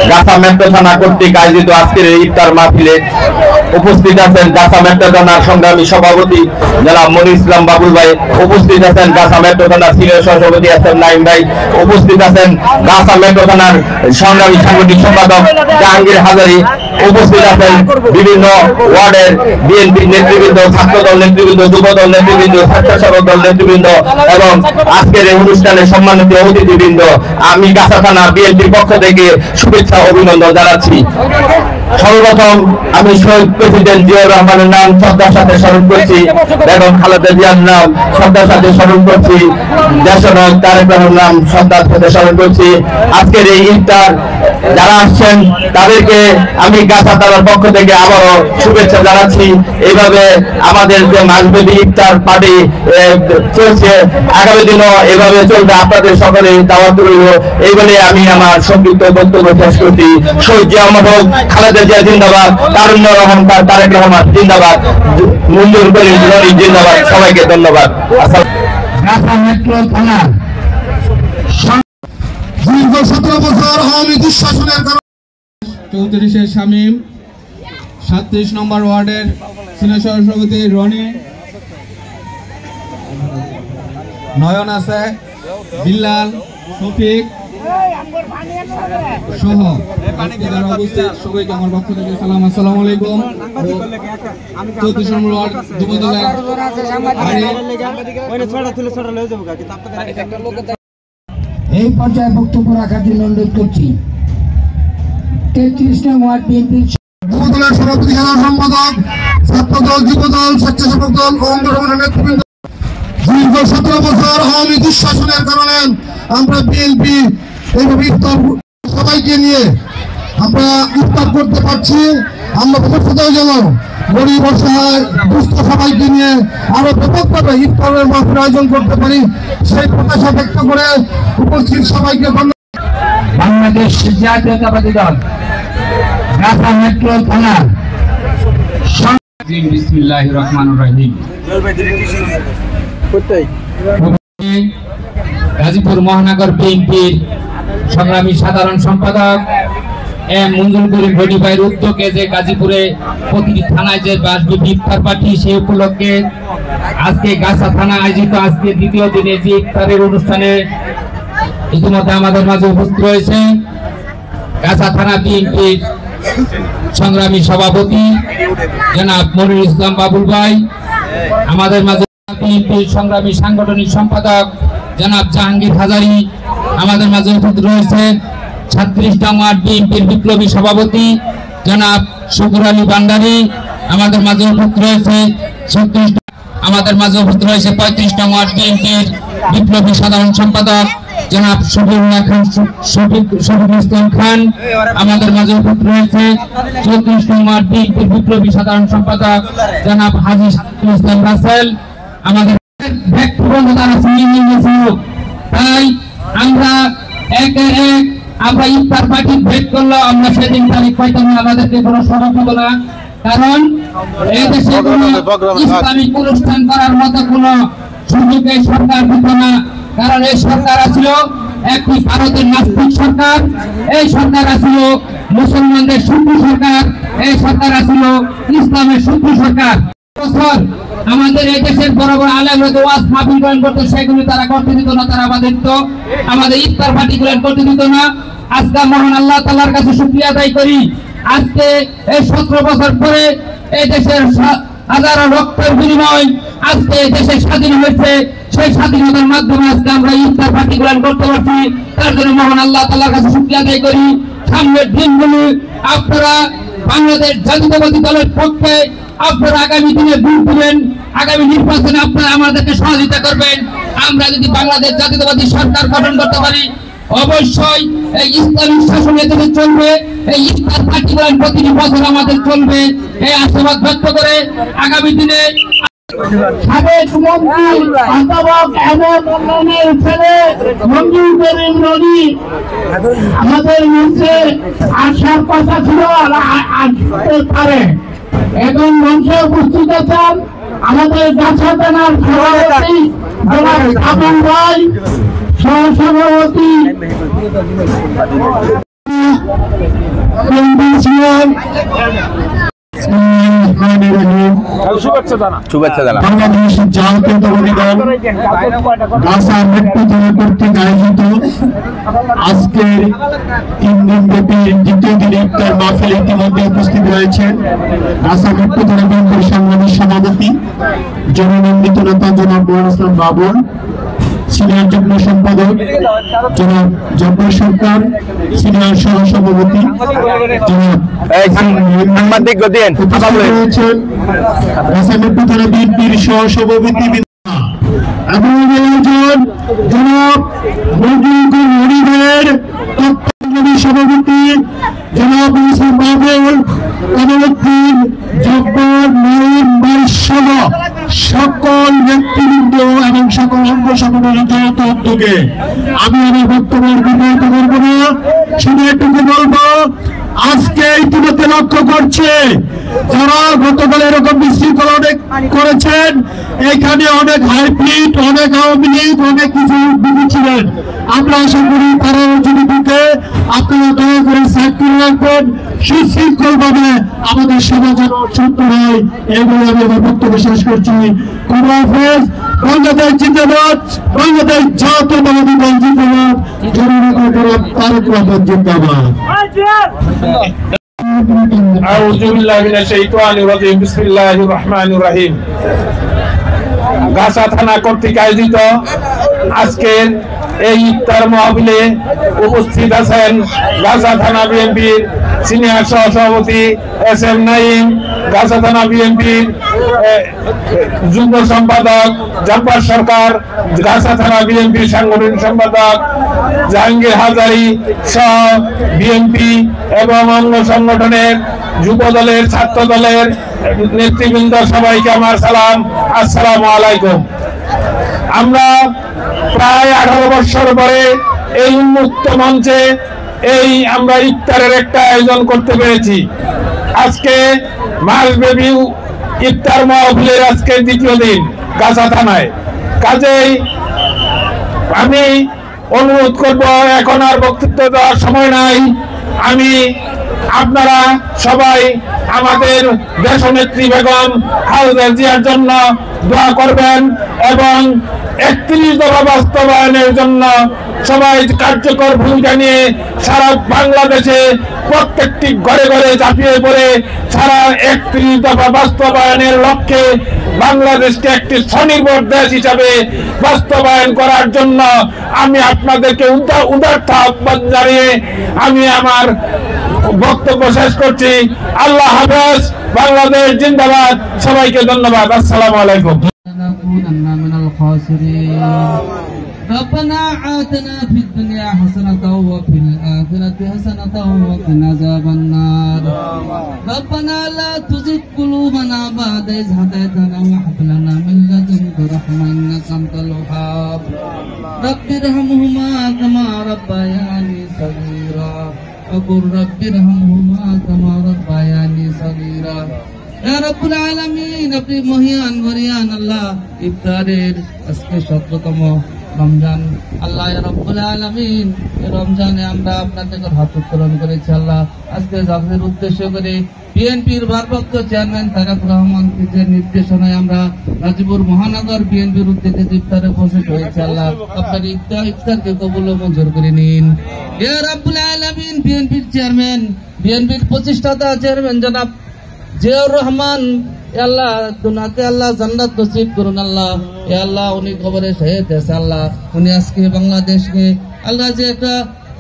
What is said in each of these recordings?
গাছা metro থানা কর্তৃক আয়োজিত আজকের ইফতার মাহফিলে উপস্থিত আছেন গাছা মেট্রো থানার সংগ্রামী সভাপতি জনাব মনির ইসলাম বাবুল ভাই, উপস্থিত আছেন গাছা মেট্রো থানার সিনিয়র সভাপতি আছেন নাইম ভাই, উপস্থিত আছেন গাছা মেট্রো থানার সংগ্রামী সাংগঠনিক সম্পাদক জাহাঙ্গীর হাজারি, উপস্থিত আছেন বিভিন্ন ওয়ার্ডের বিএনপি নেতৃবৃন্দ, ছাত্রদল নেতৃবৃন্দ, যুবদল নেতৃবৃন্দ, স্বেচ্ছাসেবক দল নেতৃবৃন্দ এবং আজকের এই অনুষ্ঠানে সম্মানিত অতিথিবৃন্দ। আমি গাছা থানা বিএনপির পক্ষ থেকে শুভেচ্ছা অভিনন্দন জানাচ্ছি। সর্বপ্রথম আমি শহীদ প্রেসিডেন্ট জিয়াউর রহমানের নাম শ্রদ্ধার সাথে স্মরণ করছি, বেগম খালেদা জিয়ার নাম শ্রদ্ধার সাথে স্মরণ করছি, দেশনায়ক তারেক রহমানের নাম শ্রদ্ধার সাথে স্মরণ করছি। আজকের এই ইফতার যারা আসছেন তাদেরকে আমি গাছা থানার পক্ষ থেকে আবারও শুভেচ্ছা জানাচ্ছি। এইভাবে আমাদের যে মাসব্যাপী ইফতার পার্টি চলছে, আগামী দিনও এভাবে চলবে। আপনাদের সকলে দাওয়াত রইল। এই বলে আমি আমার সংক্ষিপ্ত বক্তব্য শেষ করছি। শহীদ জিয়া হোক, খালেদা জিয়া জিন্দাবাদ, তারুণ্য রহমান তারেক রহমান জিন্দাবাদ, মঞ্জুর করিম জিন্দাবাদ। সবাইকে ধন্যবাদ। গাছা মেট্রো থানা দীর্ঘ 17 বছর আওয়ামী দুঃশাসনের কারণে 34 শামীম, 37 নম্বর ওয়ার্ডের সিনিয়র সভাপতি রনি, নয়ন আছে, বিল্লাল, শফিক সহ যারা উপস্থিত সবাইকে আমার পক্ষ থেকে সালাম, আসসালামু আলাইকুম। 34 নম্বর ওয়ার্ড যুবদলের এই পর্যায়ে বক্তব্য রাখার জন্য অনুরোধ করছি 33 নং ওয়ার্ড বিএনপির যুবদলের সভাপতি, সাধারণ সম্পাদক, ছাত্রদল, যুবদল, স্বেচ্ছাসেবক দল ও অঙ্গ সংগঠনের নেতৃবৃন্দ। দীর্ঘ 17 বছর আওয়ামী দুঃশাসনের কারণে আমরা বিএনপি এইভাবে ইফতার সবাইকে নিয়ে আমরা ইফতার করতে পারছি। আমরা ভবিষ্যতেও যেন গরিব অসহায় দুস্থ সবাইকে নিয়ে আরো ব্যাপকভাবে ইফতারের মাহফিল আয়োজন করতে পারি, সেই প্রত্যাশা ব্যক্ত করে উপস্থিত সবাইকে বাংলাদেশ জাতীয়তাবাদী দল গাছা মেট্রো থানা। বিসমিল্লাহির রহমানির রহিম। গাজীপুর মহানগর বিএনপির সংগ্রামী সাধারণ সম্পাদক এম মঞ্জুর করিম ভেটি ভাইয়ের উদ্যোগে যে গাজীপুরে প্রতিটি থানায় যে মাসব্যাপী ইফতার পার্টি, সেই উপলক্ষে আজকে গাছা থানা আয়োজিত আজকে দ্বিতীয় দিনে যে ইফতারের অনুষ্ঠানে ইতিমধ্যে আমাদের মাঝে উপস্থিত রয়েছে গাছা থানা বিএনপির সংগ্রামী সভাপতি জনাব মনির ইসলাম বাবুল ভাই, আমাদের মাঝে বিএনপির সংগ্রামী সাংগঠনিক সম্পাদক জনাব জাহাঙ্গীর হাজারি, আমাদের মাঝে উপস্থিত রয়েছে 36 নং ওয়ার্ড বিএনপির বিপ্লবী সভাপতি জনাব শুকুর আলী ভান্ডারী, আমাদের মাঝে উপস্থিত রয়েছে 35 নং ওয়ার্ড বিএনপির বিপ্লবী সাধারণ সম্পাদক জনাব শফিকুল ইসলাম খান, আমাদের মাঝে উপস্থিত রয়েছে 34 নং ওয়ার্ড বিএনপির বিপ্লবী সাধারণ সম্পাদক জনাব হাজী ইসলাম রাসেল। আমাদের তাই আমরা একে এক আমরা ইফতার পার্টি ভেট করলো, আমরা সেদিন তারিখ পাইতাম না, আমাদেরকে কোনো সড়ক হতো না, কারণ এই দেশে কোনো ইসলামিক অনুষ্ঠান করার মতো কোনো সুযোগ এই সরকার দিত না। কারণ এই সরকার আছিল একটি ভারতের নাস্তিক সরকার, এই সরকার আছিল মুসলমানদের শত্রু সরকার, এই সরকার আছিল ইসলামের শত্রু সরকার। বছর আমাদের এই দেশের বড় বড় আলেমরা ওয়াজ মাহফিল গ্রহণ করতো, সেগুলি তারা করতে দিত না, তারা আমাদের ইফতার পার্টি গ্রহণ করতে দিত না। আজকে মহান আল্লাহ তাআলার কাছে শুকরিয়া আদায় করি, আজকে এই 17 বছর পরে এই দেশের হাজারো রক্তের বিনিময় আজকে এই দেশে স্বাধীন হয়েছে, সেই স্বাধীনতার মাধ্যমে আজকে আমরা ইফতার পার্টি গ্রহণ করতে পারছি। তার জন্য মহান আল্লাহ তাআলার কাছে শুকরিয়া আদায় করি। সামনের দিনগুলি আপনারা বাংলাদেশ জাতীয়তাবাদী দলের পক্ষে আপনারা আগামী দিনে ভোট দিবেন, আগামী নির্বাচনে আপনারা আমাদেরকে সহযোগিতা করবেন। আমরা যদি বাংলাদেশ জাতীয়তাবাদী সরকার গঠন করতে পারি, অবশ্যই এই ইসলামিক শাসন এদেশে চলবে, এই ইফতার পার্টি প্রতিটি বছর আমাদের চলবে, এই আশীর্বাদ ব্যক্ত করে আগামী দিনে সাবেক মন্ত্রী অধ্যাপক এমএর ছেলে মঞ্জুর করিম রনি আমাদের মঞ্চে আসার কথা ছিল, আসতে পারে, এবং মঞ্চে উপস্থিত আছেন আমাদের গাছা থানার সভাপতি জনাব আবুল ভাই, সহসভাপতি শুভেচ্ছা জানান। বাংলাদেশ জাতীয়তাবাদী দল গাছা মেট্রো থানা কর্তৃক আয়োজিত আজকের 3 দিন ব্যাপী দ্বিতীয় দিন ইফতার মাহফিল ইতিমধ্যে উপস্থিত রয়েছেন গাছা মেট্রো থানা বিএনপির সংগ্রামী সভাপতি জননন্দিত নেতা জনাব মনিরুল ইসলাম বাবুল, সিনিয়র যুগ্ম সম্পাদক জনাব জব্বার সরকার, সিনিয়র সহ সভাপতি বিএনপির সহ সভাপতি এবং জনাব মনিরের সভাপতি জনাব ইসলাম বাবুল, কমলউদ্দিন, জব্বার, নঈম ভাই সহ সকল নেতৃবৃন্দ এবং সকল অঙ্গ সংগঠনের যৌথ উদ্যোগে আমি আমার বক্তব্য বিনিয়োগ করবো না, শুধু এটুকু বলবো আজকে ইতিমধ্যে লক্ষ্য করছে যারা গতকাল এরকম বিশৃঙ্খলা অনেক করেছেন, এখানে অনেক হাইব্রিড, অনেক আওয়ামী লীগ, অনেক কিছু ছিলেন। আমরা আশা করি তারা যদি ঢুকে আপনারা দয়া করে সাইকেল রাখবেন, সুশৃঙ্খল ভাবে আমাদের সমাজ যেন সুন্দর হয়। এইভাবে আমি আমার বক্তব্য শেষ করছি। খোদা হাফেজ। বাংলাদেশ জিন্দাবাদ, বাংলাদেশ জাতীয়তাবাদী দল জিন্দাবাদ, জননেতা জনাব তারেক রহমান জিন্দাবাদ। আউযু বিল্লাহি মিনাশ শাইতানির রাজীম। বিসমিল্লাহির রহমানির রহিম। গাছা থানা কর্তৃক আয়োজিত আজকের এই ইফতার মাহফিলে উপস্থিত আছেন গাছা থানা বিএনপির সিনিয়র সহ সভাপতি এস.এম. নাঈম, গাছা থানা বিএনপির যুগ্ম সম্পাদক জব্বার সরকার, গাছা থানা বিএনপির সাংগঠনিক সম্পাদক জাহাঙ্গীর হাজারী সহ বিএনপি এবং অঙ্গ সংগঠনের যুব দলের, ছাত্র দলের নেতৃবৃন্দ, সবাইকে আমার সালাম, আসসালামু আলাইকুম। আমরা প্রায় 18 বছর পরে এই উন্মুক্ত মঞ্চে আমরা ইফতারের একটা আয়োজন করতে পেরেছি। আজকে মাসব্যাপী ইফতার মাহফিলের আজকে দ্বিতীয় দিন গাছা থানায়। কাজেই আমি অনুরোধ করব, এখন আর বক্তব্য দেওয়ার সময় নাই, আপনারা সবাই আমাদের দেশনেত্রী বেগম খালেদা জিয়ার জন্য দোয়া করবেন এবং 31 দফা বাস্তবায়নের জন্য সবাই কার্যকর ভূমিকা নিয়ে সারা বাংলাদেশে প্রত্যেকটি ঘরে ঘরে ঝাঁপিয়ে পড়ে সারা 31 দফা বাস্তবায়নের লক্ষ্যে বাংলাদেশকে একটি স্বনির্ভর দেশ হিসাবে বাস্তবায়ন করার জন্য আমি আপনাদেরকে উদারতা আহ্বান জানিয়ে আমি আমার বক্তব্য শেষ করছি। আল্লাহ হাফেজ। বাংলাদেশ জিন্দাবাদ। সবাইকে ধন্যবাদ। আসসালামু আলাইকুম। ربنا آتنا في الدنيا حسنة وفي الآخرة حسنة وقنا عذاب النار ربنا لا تزغ قلوبنا بعد إذ هديتنا وهب لنا من لدنك رحمة إنك أنت الوهاب رب ارحمهما كما ربياني صغيرا وقل رب ارحمهما كما ربياني صغيرا يا رب العالمين আপনি মহিয়ান গরিয়ান আল্লাহ ইফতারের আজকে 17তম রমজান আল্লাহ ইয়া রাব্বুল আলামিন এই রমজানে আমরা আপনাদের হাত উত্তোলন করেছি আল্লাহ আজকে জাফরের উদ্দেশ্য করে বিএনপির ভারপ্রাপ্ত চেয়ারম্যান তারেক রহমানের নির্দেশনায় আমরা গাজীপুর মহানগর বিএনপির উদ্যোগে ইফতারে উপস্থিত হয়েছে আল্লাহ আপনার ইফতারকে কবুল ও মঞ্জুর করে নিন ইয়া রাব্বুল আলামিন বিএনপির চেয়ারম্যান বিএনপির প্রতিষ্ঠাতা চেয়ারম্যান জনাব জিয়াউর রহমান আল্লাহ দুনাকে আল্লাহ জান্নাত নসিব করুন আল্লাহ আল্লাহ উনি কবরে শহীদ হয়েছে আল্লাহ উনি আজকে বাংলাদেশকে আল্লাহ যে একটা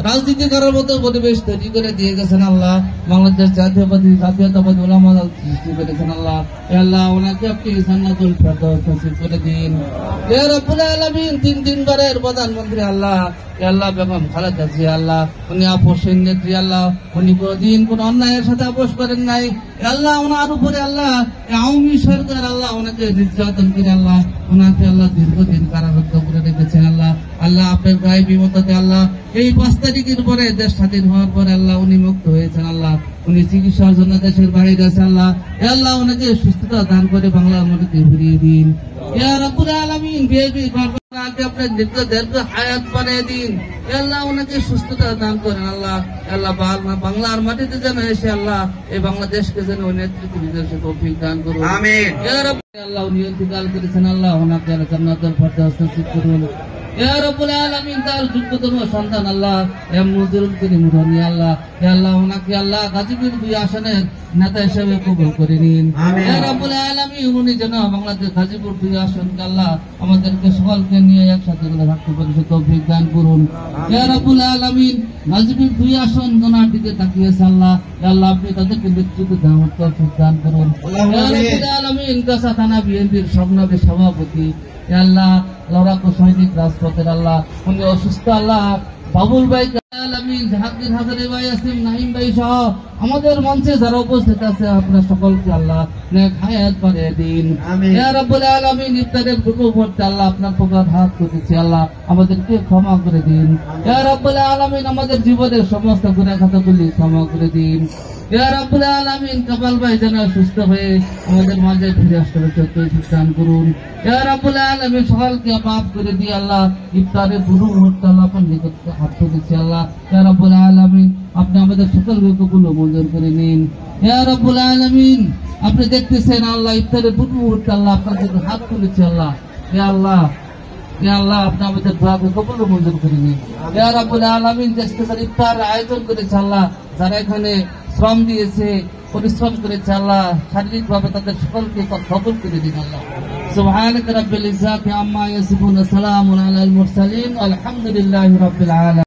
রাজনীতি করার মতো পরিবেশ তৈরি করে দিয়ে গেছেন আল্লাহ বাংলাদেশ জাতীয়তাবাদী উলামা দল সৃষ্টি করেছেন আল্লাহ আল্লাহ ওনাকে আপনি জান্নাতুল ফেরদাউস নসিব করে দিন ইয়া রাব্বুল আলামিন 3 বারের প্রধানমন্ত্রী আল্লাহ আল্লাহ বেগম খালেদা জিয়া আল্লাহ উনি আপোষের নেত্রী আল্লাহ উনি কোনদিন কোন অন্যায়ের সাথে আপোষ করেন নাই আল্লাহ ওনার উপরে আল্লাহ আওয়ামী সরকার আল্লাহ ওনাকে নির্যাতন করে আল্লাহ ওনাকে আল্লাহ দীর্ঘদিন কারারুদ্ধ করে রেখেছেন আল্লাহ আল্লাহ আপনার গায়েবী মততে আল্লাহ এই 5 তারিখের পরে দেশ স্বাধীন হওয়ার পরে আল্লাহ উনি মুক্ত হয়েছেন। আল্লাহ উনি চিকিৎসার জন্য দেশের বাইরে আছে। আল্লাহ আল্লাহ ওনাকে সুস্থতা দান করে বাংলার মাটিতে ফিরিয়ে দিন। ইয়া রাব্বুল আলামিন বিএবি আগে আপনার দীর্ঘ হায়াত বানিয়ে দিন। আল্লাহ ওনাকে সুস্থতা দান করেন। আল্লাহ আল্লাহ বাংলার মাটিতে যেন এসে আল্লাহ এই বাংলাদেশকে যেন নেতৃত্ব দিতে তৌফিক দান করুন। আমিন। ইয়া রাব্বুল আল্লাহ উনি ইন্তেকাল করেছেন। আল্লাহ ওনাকে জান্নাতুল ফেরদাউস নসিব করুন। ইয়া রাব্বুল আলামিন তার যোগ্যতম সন্তান আল্লাহ মুজিবুল করিম রনি আল্লাহ আল্লাহ ওনাকে আল্লাহ গাজীপুর 2 আসনের নেতা হিসেবে কবুল করে নিন। ইয়া রাব্বুল আলামিন উনি যেন বাংলাদেশ গাজীপুর 2 আসনকে আল্লাহ আমাদেরকে সকলকে নিয়ে একসাথে থাকতে পারে তৌফিক দান করুন। ইয়া রাব্বুল আলামিন গাজীপুর 2 আসন ওনার দিকে তাকিয়েছে আল্লাহ আল্লাহ আপনি তাদেরকে নেতৃত্ব দেওয়ার তৌফিক দান করুন। ইয়া রাব্বুল আলামিন গাছা থানা বিএনপির সভাপতি সভাপতি আল্লাহ লড়াকু সৈনিক রাজপথের আল্লাহ উনি অসুস্থ আল্লাহ বাবুল ভাই আলামিন জাহাঙ্গীর হাজারি ভাই আসিম নাহিম ভাই সহ আমাদের মঞ্চে যারা উপস্থিত আছে আপনার সকলকে আল্লাহ নেক হায়াত বাড়িয়ে দিন। ইয়া রাব্বুল আলামিন ইফতারের পূর্ববর্তী আল্লাহ আপনার প্রকার হাত করেছি আল্লাহ আমাদেরকে ক্ষমা করে দিন। ইয়া রাব্বুল আলামিন আমাদের জীবনের সমস্ত গুনাহ খাতাগুলি ক্ষমা করে দিন। ইয়া রাব্বুল আলামিন কামাল ভাই যেন সুস্থ হয়ে আমাদের মাঝে ফিরে আসতে তৌফিক দান করুন। ইয়া রাব্বুল আলামিন সকলকে মাফ করে দিয়ে আল্লাহ ইফতারের পূর্ব মুহূর্তে আল্লাহ আপনার নিকটে হাত তুলেছি আল্লাহ ইয়া রাব্বুল আলামিন আপনি আমাদের সকল গুনাহগুলো মঞ্জুর করে নিন। ইয়া রাব্বুল আলামিন আপনি দেখতেছেন আল্লাহ ইফতারের পূর্ব মুহূর্তে আল্লাহ আপনার কাছে হাত তুলেছি আল্লাহ ইয়া আল্লাহ আপনি আমাদের দোয়াকে কবুল মঞ্জুর করে নিন। ইয়া রাব্বুল আলামিন যে ইফতার আয়োজন করেছে আল্লাহ যারা এখানে শ্রম দিয়েছে পরিশ্রম করেছে আল্লাহ শারীরিকভাবে তাদের সকলকে কবুল করে দিন আল্লাহ। সুবহানাকা রাব্বিল ইজ্জাতি আম্মা ইয়াসিফুন সালামুন আলাল মুরসালিন আলহামদুলিল্লাহি রাব্বিল আলামিন।